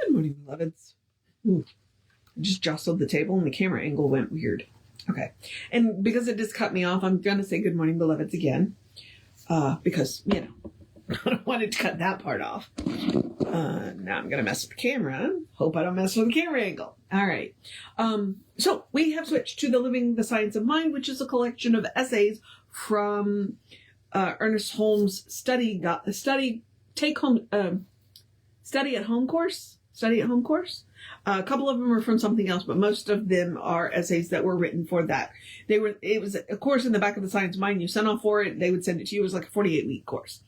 Good morning, beloveds. Ooh, I just jostled the table and the camera angle went weird. Okay. And because it just cut me off, I'm going to say good morning, beloveds again. Because, I don't want it to cut that part off. Now I'm going to mess with the camera. Hope I don't mess with the camera angle. All right. So we have switched to Living the Science of Mind, which is a collection of essays from Ernest Holmes' study at home course. A couple of them are from something else, but most of them are essays that were written for that. It was a course in the back of the Science of Mind. You sent off for it. They would send it to you. It was like a 48-week course.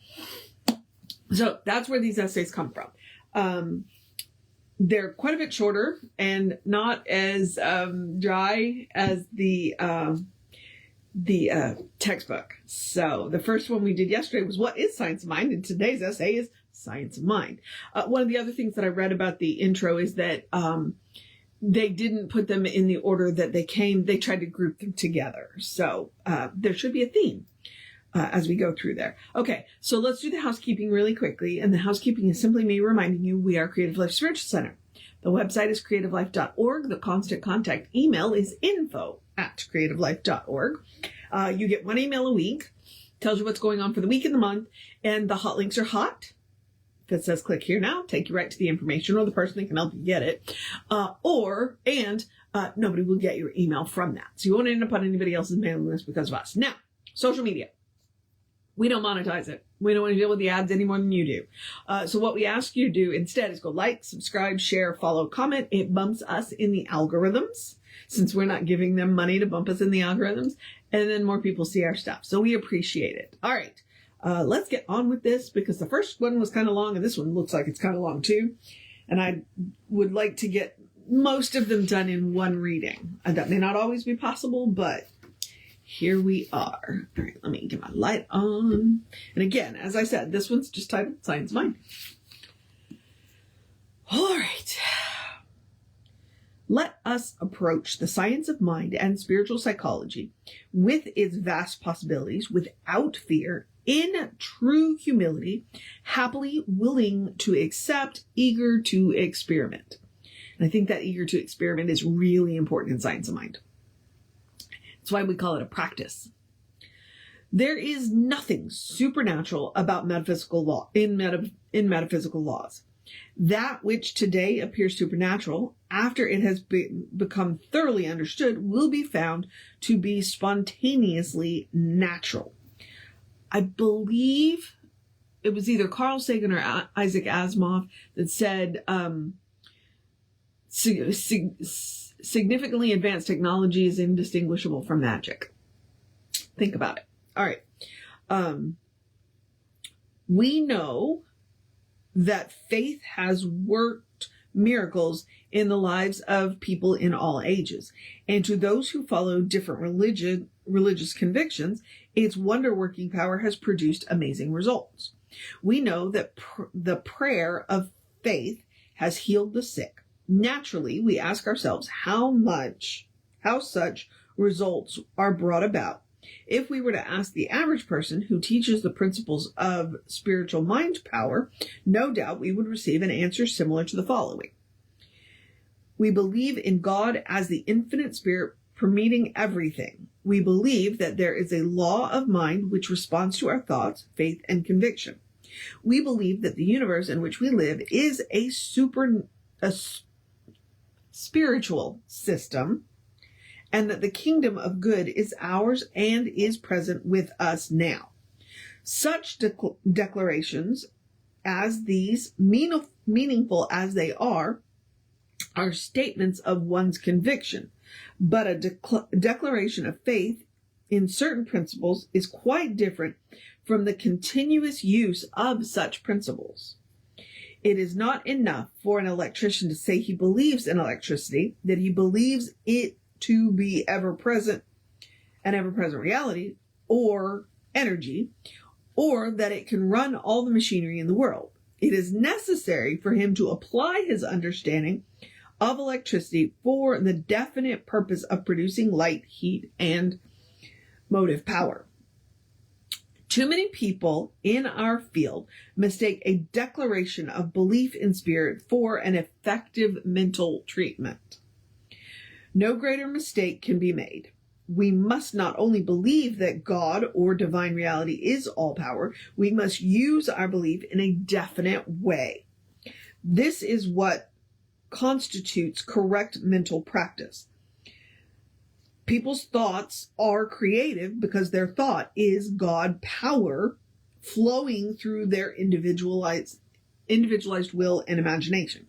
So that's where these essays come from. They're quite a bit shorter and not as dry as the textbook. So the first one we did yesterday was What is Science of Mind? And today's essay is Science of Mind. One of the other things that I read about the intro is that they didn't put them in the order that they came. They tried to group them together. So there should be a theme as we go through there. Okay, so let's do the housekeeping really quickly. And the housekeeping is simply me reminding you we are Creative Life Spiritual Center. The website is creativelife.org. The constant contact email is info@creativelife.org. You get one email a week. Tells you what's going on for the week and the month. And the hot links are hot. If it says click here now, take you right to the information or the person that can help you get it. Nobody will get your email from that. So you won't end up on anybody else's mailing list because of us. Now, social media. We don't monetize it. We don't want to deal with the ads any more than you do. So what we ask you to do instead is go like, subscribe, share, follow, comment. It bumps us in the algorithms since we're not giving them money to bump us in the algorithms. And then more people see our stuff. So we appreciate it. All right. Let's get on with this because the first one was kind of long and this one looks like it's kind of long too. And I would like to get most of them done in one reading. That may not always be possible, but here we are. All right, let me get my light on. And again, as I said, this one's just titled Science of Mind. All right. Let us approach the science of mind and spiritual psychology with its vast possibilities without fear, in true humility, happily willing to accept, eager to experiment. And I think that eager to experiment is really important in Science of Mind. That's why we call it a practice. There is nothing supernatural about metaphysical law in metaphysical laws. That which today appears supernatural, after it has become thoroughly understood, will be found to be spontaneously natural. I believe it was either Carl Sagan or Isaac Asimov that said significantly advanced technology is indistinguishable from magic. Think about it. All right. We know that faith has worked miracles in the lives of people in all ages. And to those who follow different religious convictions, its wonder-working power has produced amazing results. We know that the prayer of faith has healed the sick. Naturally, we ask ourselves how such results are brought about. If we were to ask the average person who teaches the principles of spiritual mind power, no doubt we would receive an answer similar to the following. We believe in God as the infinite spirit permeating everything. We believe that there is a law of mind which responds to our thoughts, faith, and conviction. We believe that the universe in which we live is a spiritual system, and that the kingdom of good is ours and is present with us now. Such declarations as these, meaningful as they are statements of one's conviction, but a declaration of faith in certain principles is quite different from the continuous use of such principles. It is not enough for an electrician to say he believes in electricity, that he believes it to be an ever-present reality or energy, or that it can run all the machinery in the world. It is necessary for him to apply his understanding of electricity for the definite purpose of producing light, heat, and motive power. Too many people in our field mistake a declaration of belief in spirit for an effective mental treatment. No greater mistake can be made. We must not only believe that God or divine reality is all power, we must use our belief in a definite way. This is what constitutes correct mental practice. People's thoughts are creative because their thought is God power flowing through their individualized will and imagination.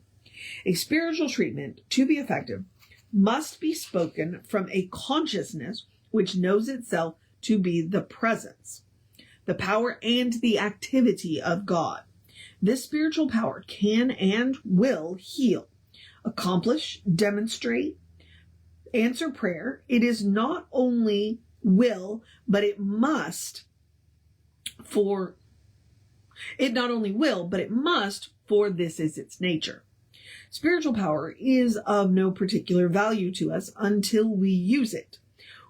A spiritual treatment, to be effective, must be spoken from a consciousness which knows itself to be the presence, the power, and the activity of God. This spiritual power can and will heal, accomplish, demonstrate, answer prayer. It is not only will, but it must for this is its nature. Spiritual power is of no particular value to us until we use it.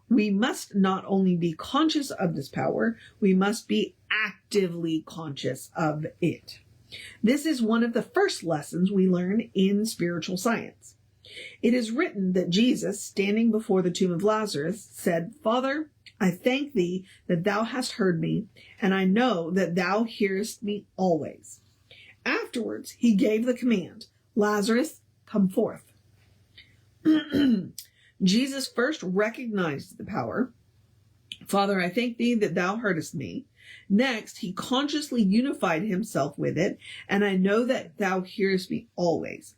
We must not only be conscious of this power, we must be actively conscious of it. This is one of the first lessons we learn in spiritual science. It is written that Jesus, standing before the tomb of Lazarus, said, "Father, I thank thee that thou hast heard me, and I know that thou hearest me always." Afterwards, he gave the command, "Lazarus, come forth." Jesus first recognized the power. "Father, I thank thee that thou heardest me." Next, he consciously unified himself with it, "and I know that thou hearest me always."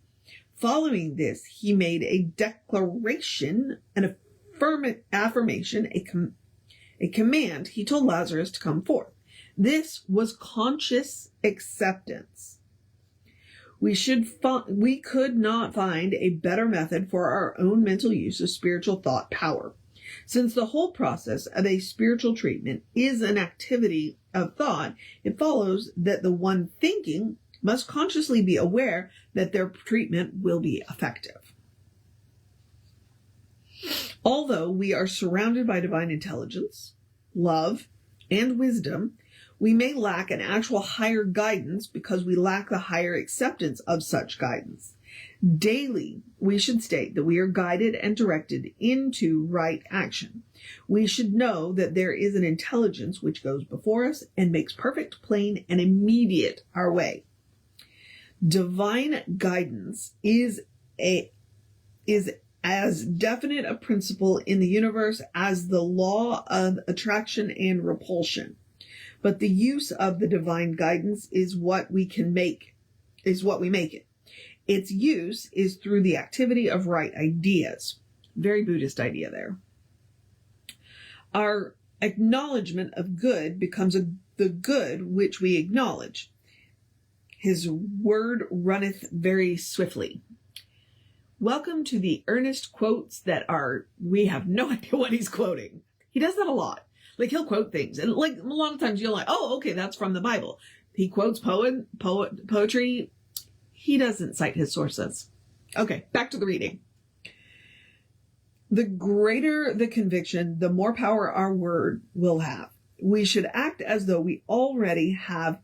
Following this, he made a declaration, an affirmation, a command. He told Lazarus to come forth. This was conscious acceptance. We could not find a better method for our own mental use of spiritual thought power. Since the whole process of a spiritual treatment is an activity of thought, it follows that the one thinking must consciously be aware that their treatment will be effective. Although we are surrounded by divine intelligence, love, and wisdom, we may lack an actual higher guidance because we lack the higher acceptance of such guidance. Daily, we should state that we are guided and directed into right action. We should know that there is an intelligence which goes before us and makes perfect, plain, and immediate our way. Divine guidance is as definite a principle in the universe as the law of attraction and repulsion. But the use of the divine guidance is what we make it. Its use is through the activity of right ideas. Very Buddhist idea there. Our acknowledgement of good becomes the good which we acknowledge. His word runneth very swiftly. Welcome to the Ernest quotes we have no idea what he's quoting. He does that a lot. Like, he'll quote things, and like a lot of times you're like, oh, okay, that's from the Bible. He quotes poetry. He doesn't cite his sources. Okay, back to the reading. The greater the conviction, the more power our word will have. We should act as though we already have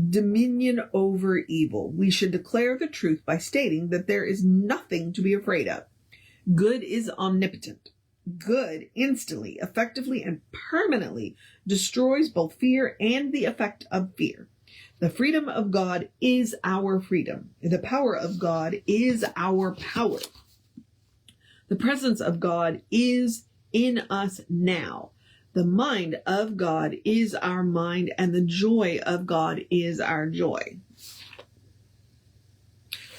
dominion over evil. We should declare the truth by stating that there is nothing to be afraid of. Good is omnipotent. Good instantly, effectively, and permanently destroys both fear and the effect of fear. The freedom of God is our freedom. The power of God is our power. The presence of God is in us now. The mind of God is our mind, and the joy of God is our joy.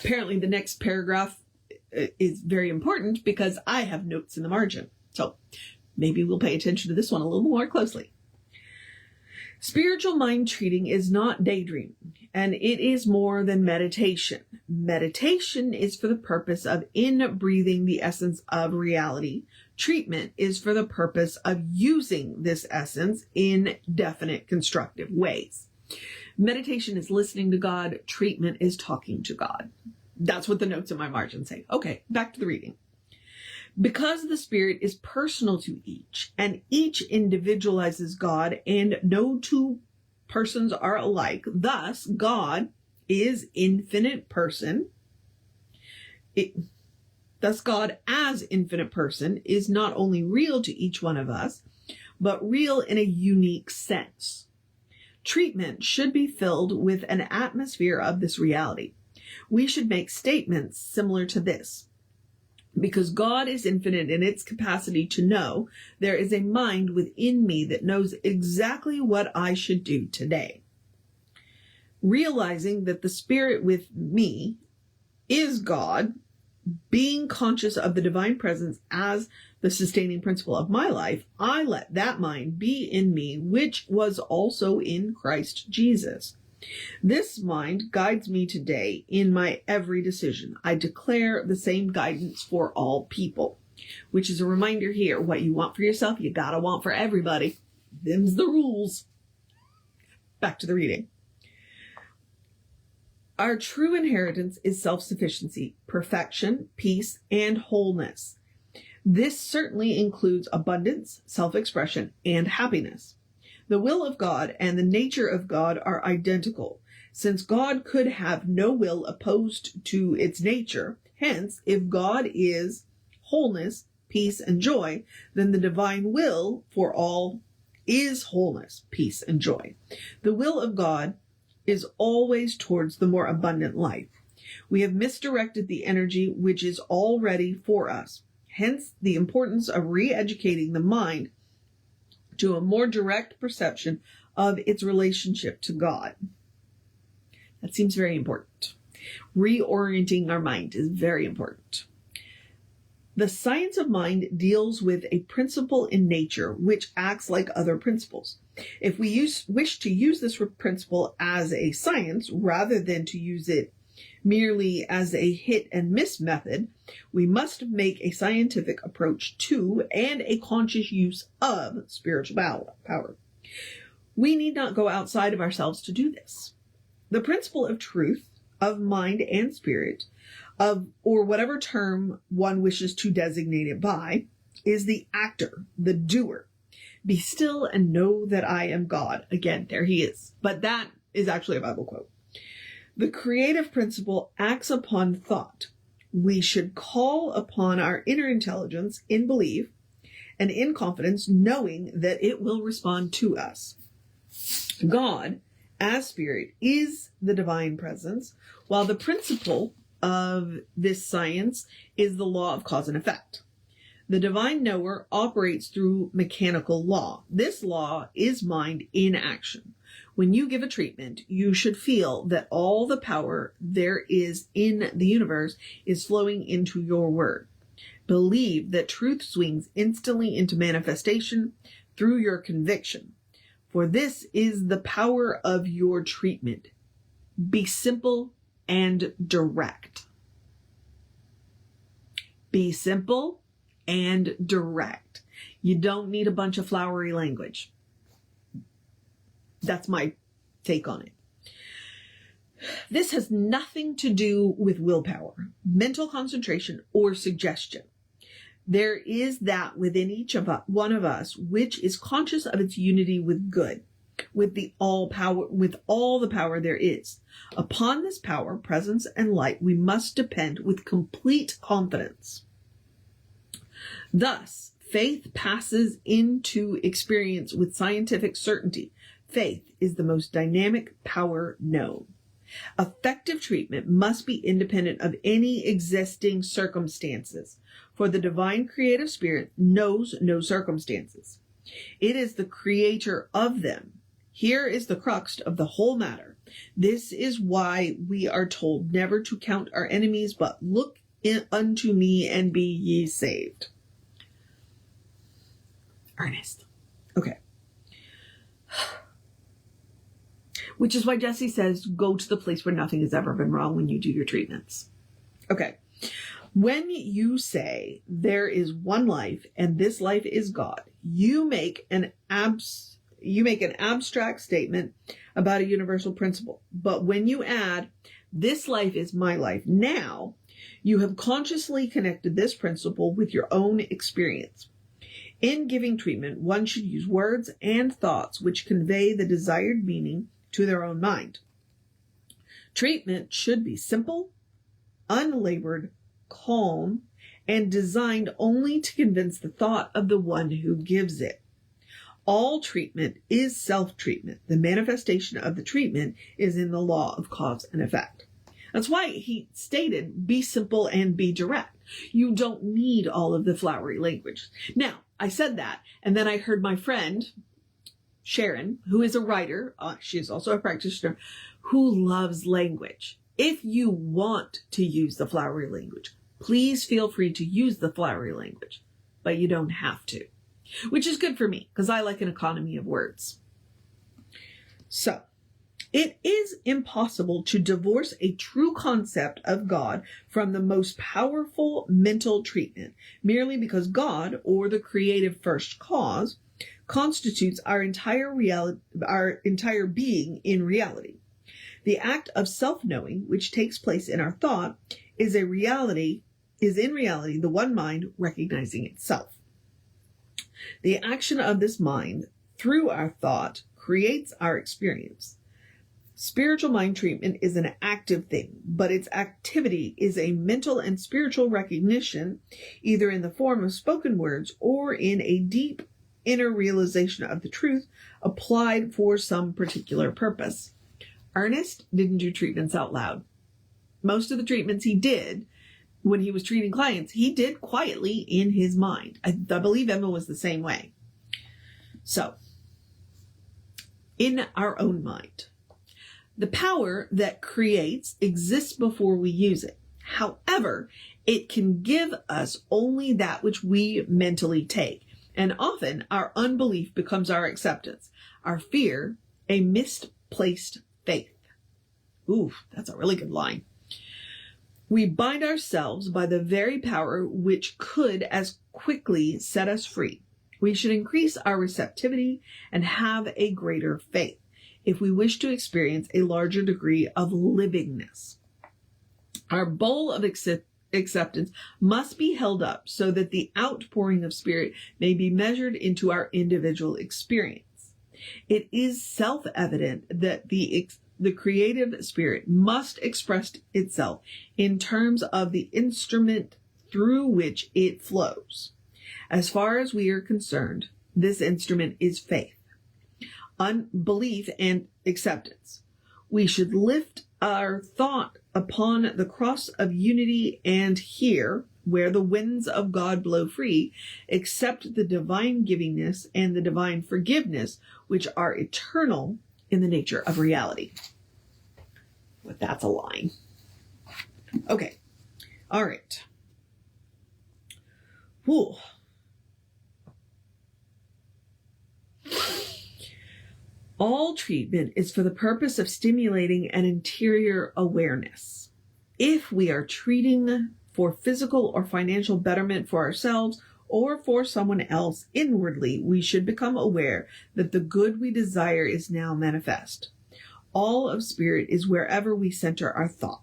Apparently, the next paragraph is very important because I have notes in the margin. So maybe we'll pay attention to this one a little more closely. Spiritual mind treating is not daydreaming, and it is more than meditation. Meditation is for the purpose of inbreathing the essence of reality. Treatment is for the purpose of using this essence in definite constructive ways. Meditation is listening to God. Treatment is talking to God. That's what the notes in my margin say. Okay, back to the reading. Because the Spirit is personal to each, and each individualizes God, and no two persons are alike, thus God is infinite person. Thus God as infinite person is not only real to each one of us, but real in a unique sense. Treatment should be filled with an atmosphere of this reality. We should make statements similar to this. Because God is infinite in its capacity to know, there is a mind within me that knows exactly what I should do today. Realizing that the Spirit with me is God, being conscious of the divine presence as the sustaining principle of my life, I let that mind be in me, which was also in Christ Jesus. This mind guides me today in my every decision. I declare the same guidance for all people, which is a reminder here. What you want for yourself, you gotta want for everybody. Them's the rules. Back to the reading. Our true inheritance is self-sufficiency, perfection, peace, and wholeness. This certainly includes abundance, self-expression, and happiness. The will of God and the nature of God are identical, since God could have no will opposed to its nature. Hence, if God is wholeness, peace, and joy, then the divine will for all is wholeness, peace, and joy. The will of God is always towards the more abundant life. We have misdirected the energy which is already for us. Hence, the importance of re-educating the mind to a more direct perception of its relationship to God. That seems very important. Reorienting our mind is very important. The science of mind deals with a principle in nature which acts like other principles. If we wish to use this principle as a science rather than to use it merely as a hit and miss method, we must make a scientific approach to and a conscious use of spiritual power. We need not go outside of ourselves to do this. The principle of truth, of mind and spirit, or whatever term one wishes to designate it by, is the actor, the doer. Be still and know that I am God. Again, there he is. But that is actually a Bible quote. The creative principle acts upon thought. We should call upon our inner intelligence in belief and in confidence, knowing that it will respond to us. God, as spirit, is the divine presence, while the principle of this science is the law of cause and effect. The divine knower operates through mechanical law. This law is mind in action. When you give a treatment, you should feel that all the power there is in the universe is flowing into your word. Believe that truth swings instantly into manifestation through your conviction. For this is the power of your treatment. Be simple and direct. Be simple and direct. You don't need a bunch of flowery language. That's my take on it. This has nothing to do with willpower, mental concentration, or suggestion. There is that within each of one of us which is conscious of its unity with good, with all the power there is. Upon this power, presence, and light we must depend with complete confidence. Thus, faith passes into experience with scientific certainty. Faith is the most dynamic power known. Effective treatment must be independent of any existing circumstances, for the divine creative spirit knows no circumstances. It is the creator of them. Here is the crux of the whole matter. This is why we are told never to count our enemies, but look unto me and be ye saved. Ernest. Okay. Which is why Jesse says, go to the place where nothing has ever been wrong when you do your treatments. Okay. When you say there is one life and this life is God, you make an abstract statement about a universal principle. But when you add, this life is my life now, You have consciously connected this principle with your own experience. In giving treatment, one should use words and thoughts which convey the desired meaning to their own mind. Treatment should be simple, unlabored, calm, and designed only to convince the thought of the one who gives it. All treatment is self-treatment. The manifestation of the treatment is in the law of cause and effect. That's why he stated, be simple and be direct. You don't need all of the flowery language. Now, I said that, and then I heard my friend, Sharon, who is a writer, she is also a practitioner, who loves language. If you want to use the flowery language, please feel free to use the flowery language, but you don't have to, which is good for me because I like an economy of words. So, it is impossible to divorce a true concept of God from the most powerful mental treatment merely because God, or the creative first cause, constitutes our entire being in reality. The act of self-knowing, which takes place in our thought, is in reality the one mind recognizing itself. The action of this mind through our thought creates our experience. Spiritual mind treatment is an active thing, but its activity is a mental and spiritual recognition, either in the form of spoken words or in a deep inner realization of the truth applied for some particular purpose. Ernest didn't do treatments out loud. Most of the treatments he did when he was treating clients, he did quietly in his mind. I believe Emma was the same way. So, in our own mind, the power that creates exists before we use it. However, it can give us only that which we mentally take. And often our unbelief becomes our acceptance. Our fear, a misplaced faith. Ooh, that's a really good line. We bind ourselves by the very power which could as quickly set us free. We should increase our receptivity and have a greater faith if we wish to experience a larger degree of livingness. Our bowl of acceptance must be held up so that the outpouring of spirit may be measured into our individual experience. It is self-evident that the creative spirit must express itself in terms of the instrument through which it flows. As far as we are concerned, this instrument is faith, unbelief, and acceptance. We should lift our thought upon the cross of unity and here, where the winds of God blow free, accept the divine givingness and the divine forgiveness, which are eternal in the nature of reality. But that's a line. Okay. All right. Whew. All treatment is for the purpose of stimulating an interior awareness. If we are treating for physical or financial betterment for ourselves or for someone else inwardly, we should become aware that the good we desire is now manifest. All of spirit is wherever we center our thought.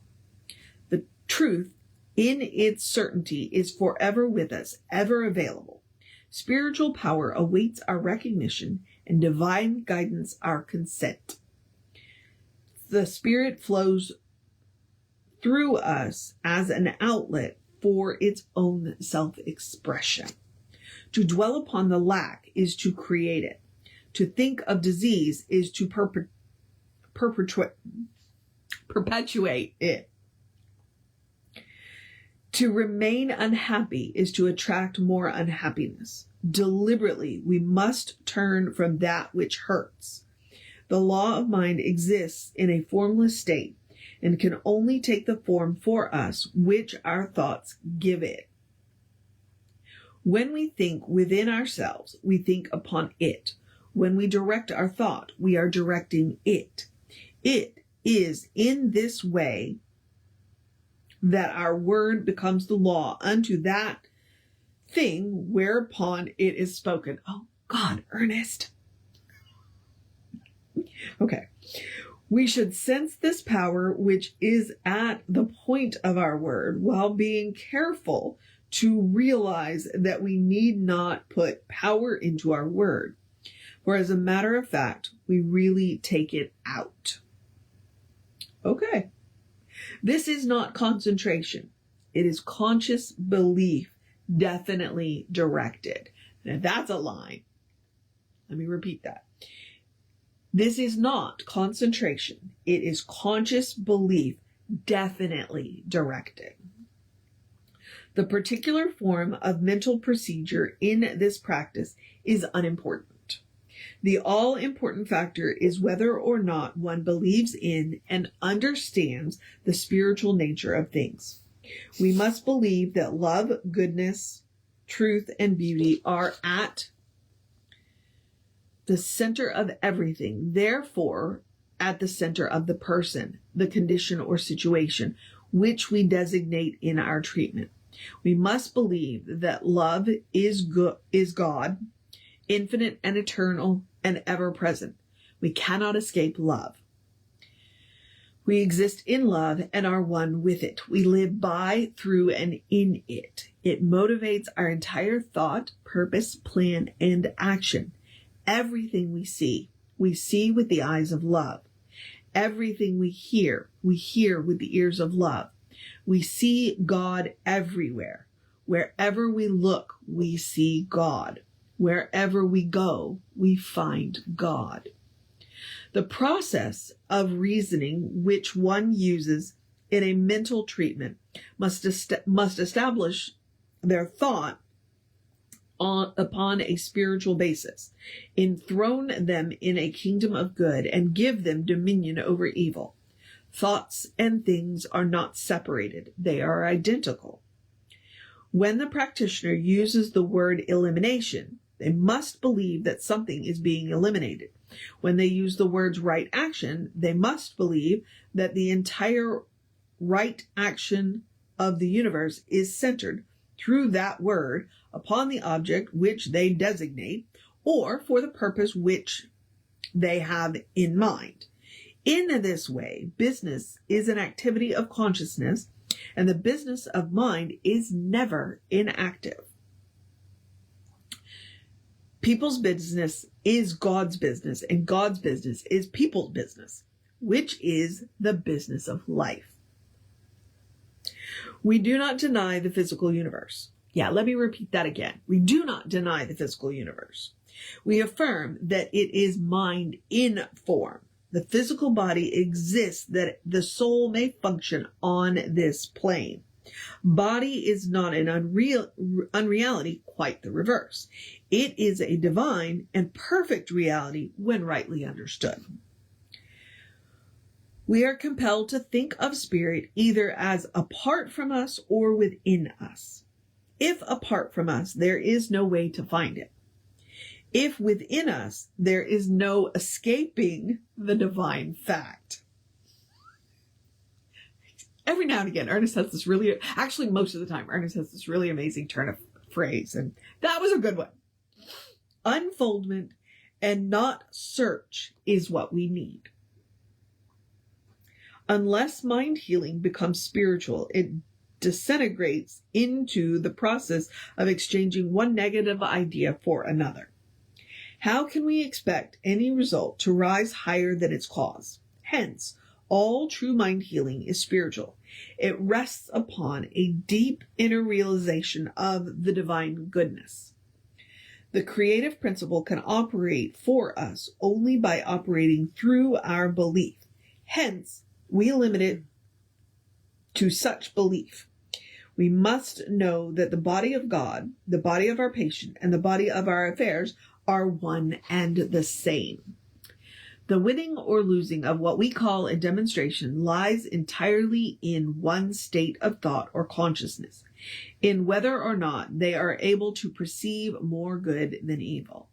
The truth, in its certainty, is forever with us, ever available. Spiritual power awaits our recognition and divine guidance our consent. The spirit flows through us as an outlet for its own self-expression. To dwell upon the lack is to create it. To think of disease is to perpetuate it. To remain unhappy is to attract more unhappiness. Deliberately, we must turn from that which hurts. The law of mind exists in a formless state and can only take the form for us which our thoughts give it. When we think within ourselves, we think upon it. When we direct our thought, we are directing it. It is in this way that our word becomes the law unto that thing whereupon it is spoken. Oh God, Ernest. Okay. We should sense this power which is at the point of our word, while being careful to realize that we need not put power into our word, for as a matter of fact, we really take it out. Okay. This is not concentration. It is conscious belief, definitely directed. Now that's a line. Let me repeat that. This is not concentration. It is conscious belief, definitely directed. The particular form of mental procedure in this practice is unimportant. The all-important factor is whether or not one believes in and understands the spiritual nature of things. We must believe that love, goodness, truth, and beauty are at the center of everything, therefore at the center of the person, the condition or situation, which we designate in our treatment. We must believe that love is God, infinite and eternal and ever present. We cannot escape love. We exist in love and are one with it. We live by, through, and in it. It motivates our entire thought, purpose, plan, and action. Everything we see with the eyes of love. Everything we hear with the ears of love. We see God everywhere. Wherever we look, we see God. Wherever we go, we find God. The process of reasoning which one uses in a mental treatment must establish their thought upon a spiritual basis, enthrone them in a kingdom of good, and give them dominion over evil. Thoughts and things are not separated. They are identical. When the practitioner uses the word elimination, they must believe that something is being eliminated. When they use the words right action, they must believe that the entire right action of the universe is centered through that word upon the object which they designate, or for the purpose which they have in mind. In this way, business is an activity of consciousness, and the business of mind is never inactive. People's business is God's business, and God's business is people's business, which is the business of life. We do not deny the physical universe. Yeah, let me repeat that again. We do not deny the physical universe. We affirm that it is mind in form. The physical body exists that the soul may function on this plane. Body is not an unreality, quite the reverse. It is a divine and perfect reality when rightly understood. We are compelled to think of spirit either as apart from us or within us. If apart from us, there is no way to find it. If within us, there is no escaping the divine fact. Every now and again, Ernest has this actually most of the time, Ernest has this really amazing turn of phrase, and that was a good one. Unfoldment and not search is what we need. Unless mind healing becomes spiritual, it disintegrates into the process of exchanging one negative idea for another. How can we expect any result to rise higher than its cause? Hence, all true mind healing is spiritual. It rests upon a deep inner realization of the divine goodness. The creative principle can operate for us only by operating through our belief. Hence, we limit it to such belief. We must know that the body of God, the body of our patient, and the body of our affairs are one and the same. The winning or losing of what we call a demonstration lies entirely in one state of thought or consciousness, in whether or not they are able to perceive more good than evil.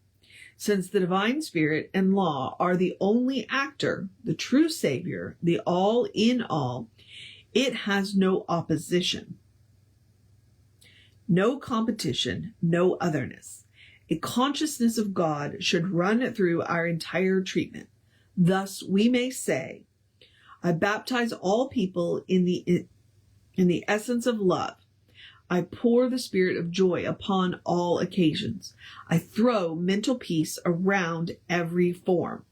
Since the divine spirit and law are the only actor, the true savior, the all in all, it has no opposition, no competition, no otherness. A consciousness of God should run through our entire treatment. Thus we may say, I baptize all people in the essence of love. I pour the spirit of joy upon all occasions. I throw mental peace around every form.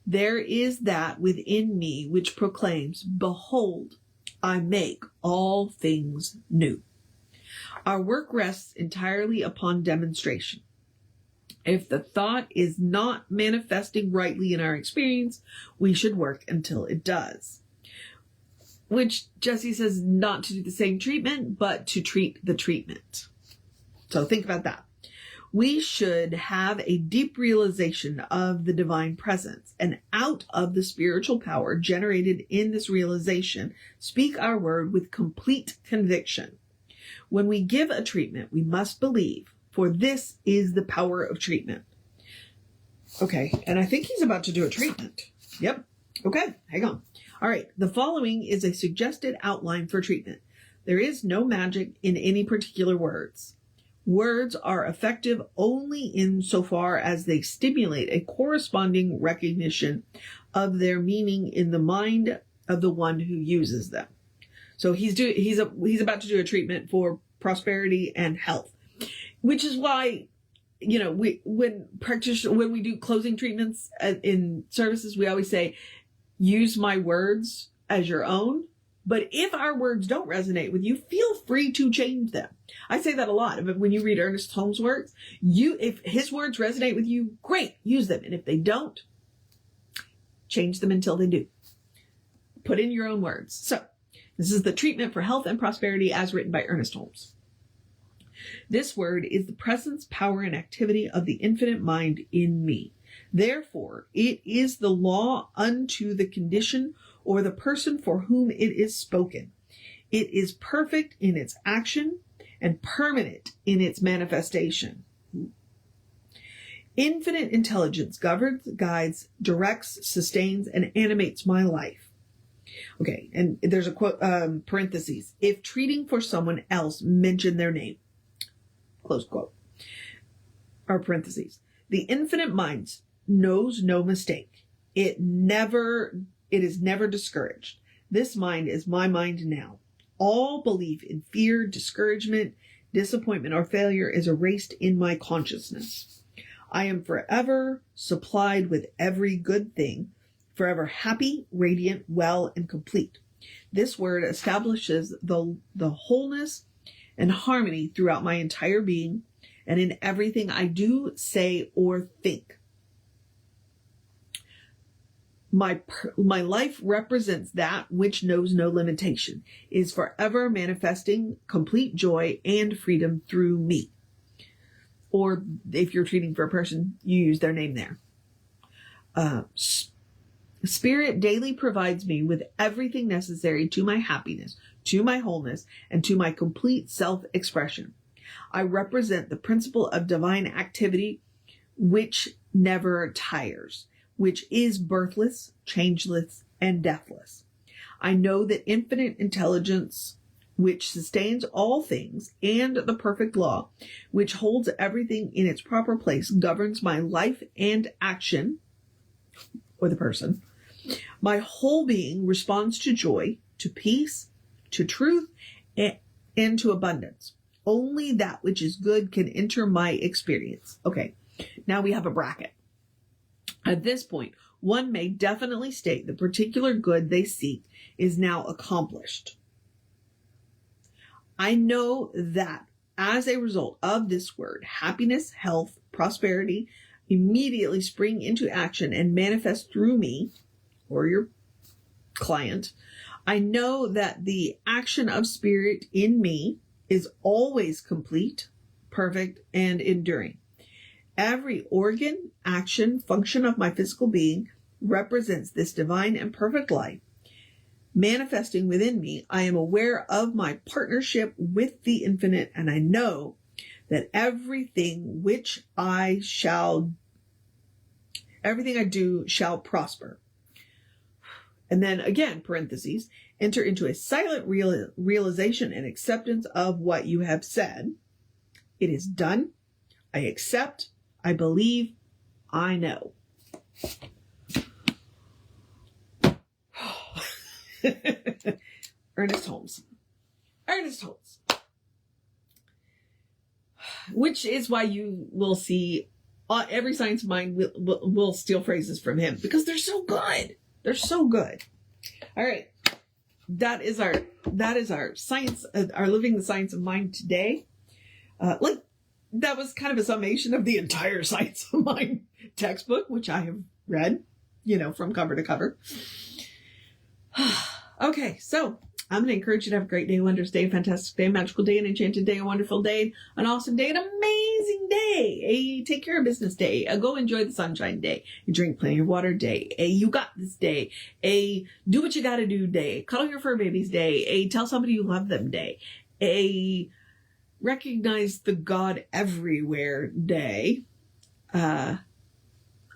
There is that within me which proclaims, behold, I make all things new. Our work rests entirely upon demonstration. If the thought is not manifesting rightly in our experience, we should work until it does. Which Jesse says not to do the same treatment, but to treat the treatment. So think about that. We should have a deep realization of the divine presence, and out of the spiritual power generated in this realization, speak our word with complete conviction. When we give a treatment, we must believe, for this is the power of treatment. Okay, and I think he's about to do a treatment. Yep. Okay, hang on. All right, the following is a suggested outline for treatment. There is no magic in any particular words. Words are effective only insofar as they stimulate a corresponding recognition of their meaning in the mind of the one who uses them. So he's about to do a treatment for prosperity and health, which is why, you know, when we do closing treatments in services, we always say, use my words as your own. But if our words don't resonate with you, feel free to change them. I say that a lot. When you read Ernest Holmes' works, if his words resonate with you, great, use them. And if they don't, change them until they do. Put in your own words. So this is the treatment for health and prosperity as written by Ernest Holmes. This word is the presence, power, and activity of the infinite mind in me. Therefore, it is the law unto the condition or the person for whom it is spoken. It is perfect in its action and permanent in its manifestation. Infinite intelligence governs, guides, directs, sustains, and animates my life. Okay, and there's a quote, parentheses. If treating for someone else, mention their name. Close quote. Or parentheses. The infinite mind knows no mistake. It is never discouraged. This mind is my mind now. All belief in fear, discouragement, disappointment, or failure is erased in my consciousness. I am forever supplied with every good thing, forever happy, radiant, well, and complete. This word establishes the wholeness and harmony throughout my entire being and in everything I do, say, or think. My life represents that which knows no limitation, is forever manifesting complete joy and freedom through me. Or if you're treating for a person, you use their name there. Spirit daily provides me with everything necessary to my happiness, to my wholeness, and to my complete self-expression. I represent the principle of divine activity which never tires, which is birthless, changeless, and deathless. I know that infinite intelligence, which sustains all things, and the perfect law, which holds everything in its proper place, governs my life and action, or the person. My whole being responds to joy, to peace, to truth, and to abundance. Only that which is good can enter my experience. Okay, now we have a bracket. At this point, one may definitely state the particular good they seek is now accomplished. I know that as a result of this word, happiness, health, prosperity immediately spring into action and manifest through me or your client. I know that the action of spirit in me is always complete, perfect, and enduring. Every organ, action, function of my physical being represents this divine and perfect life. Manifesting within me, I am aware of my partnership with the infinite, and I know that everything I do shall prosper. And then again, parentheses, enter into a silent realization and acceptance of what you have said. It is done. I accept. I believe. I know. Ernest Holmes. Ernest Holmes. Which is why you will see every science of mind will steal phrases from him, because they're so good. They're so good. All right. That is our science, our living the science of mind today. That was kind of a summation of the entire science of mind textbook, which I have read, from cover to cover. Okay, so I'm going to encourage you to have a great day, wondrous day, fantastic day, magical day, an enchanted day, a wonderful day, an awesome day, an amazing day, a take care of business day, a go enjoy the sunshine day, a drink plenty of water day, a you got this day, a do what you got to do day, cuddle your fur babies day, a tell somebody you love them day, a recognize the God everywhere day, a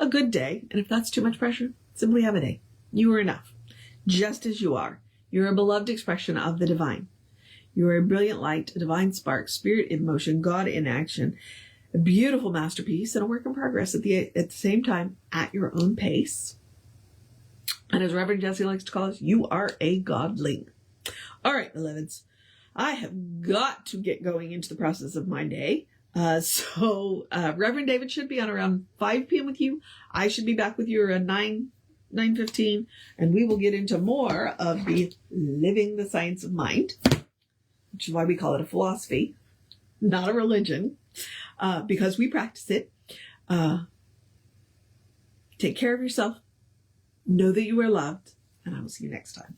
good day. And if that's too much pressure, simply have a day. You are enough, just as you are. You're a beloved expression of the divine. You are a brilliant light, a divine spark, spirit in motion, God in action, a beautiful masterpiece, and a work in progress at the same time, at your own pace. And as Reverend Jesse likes to call us, you are a godling. All right, beloveds, I have got to get going into the process of my day. So Reverend David should be on around 5 p.m. with you. I should be back with you around 9:15, and we will get into more of the living the science of mind, which is why we call it a philosophy, not a religion, because we practice it. Take care of yourself. Know that you are loved, and I will see you next time.